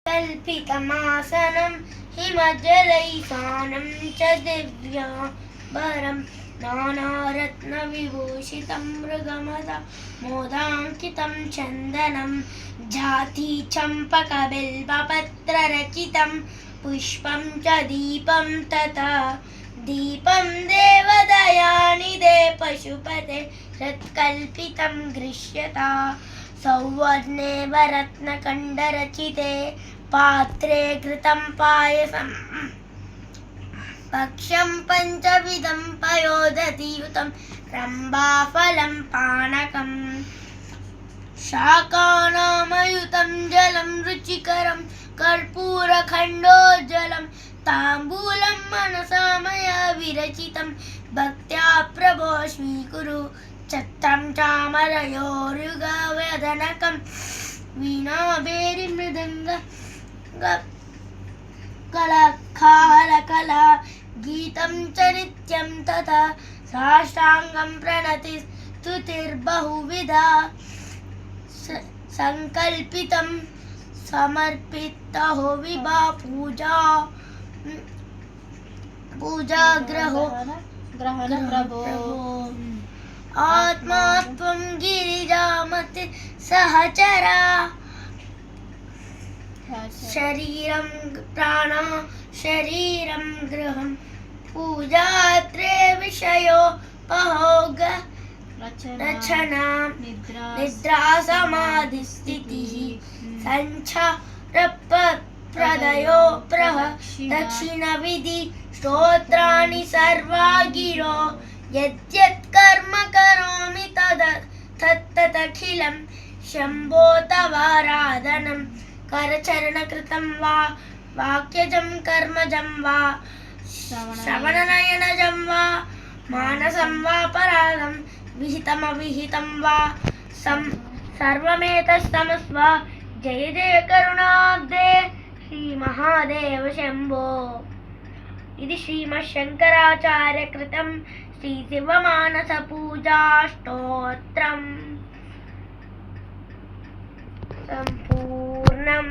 कल्पितमासनं हिमजलैसानं च दिव्याम्बरं नानारत्नविभूषितं मृगमदा मोदाङ्कितं चन्दनं झाति चम्पकबिल्वपत्ररचितं पुष्पं च दीपं तथा दीपं देवदयानिधे पशुपते हृत्कल्पितं गृह्यता सौवर्णे वरत्नकण्डरचिते पात्रे घृतं पायसं भक्ष्यं पञ्चविधं पयोदधियुतं रम्भाफलं पानकं शाकानामयुतं जलं रुचिकरं कर्पूरखण्डोज्ज्वलं ताम्बूलं मनसा मया विरचितं भक्त्या प्रभो स्वीकुरु छत्रं चामरयोरुगवदनकं वीणाभेरीमृदङ्ग कला गीतं च नित्यं तथा साष्टाङ्गं प्रणति स्तुतिर्बहुविधा संकल्पितं समर्पितो विभा पूजा ग्रहण प्रभो आत्मा त्वं गिरिजामति सहचरा शरीरं प्राणा शरीरं गृहं पूजात्रे विषयोपभोग रचना निद्रा समाधिस्थितिः संचारप्रदयो प्रदक्षिणविधि स्तोत्राणि सर्वा गिरो यद्यत् कर्म करोमि तत्तदखिलं शम्भो तवाराधनं करचरणकृतं वा वाक्यजं कर्मजं वा श्रवणनयनजं वा मानसं वा परागं विहितमविहितं वा सर्वमेतत्समस्व जय जय करुणाब्धे श्रीमहादेव शम्भो। ఇది శ్రీమశంకరాచార్యకృతం శ్రీశివమానసపూజాస్తోత్రం సంపూర్ణం।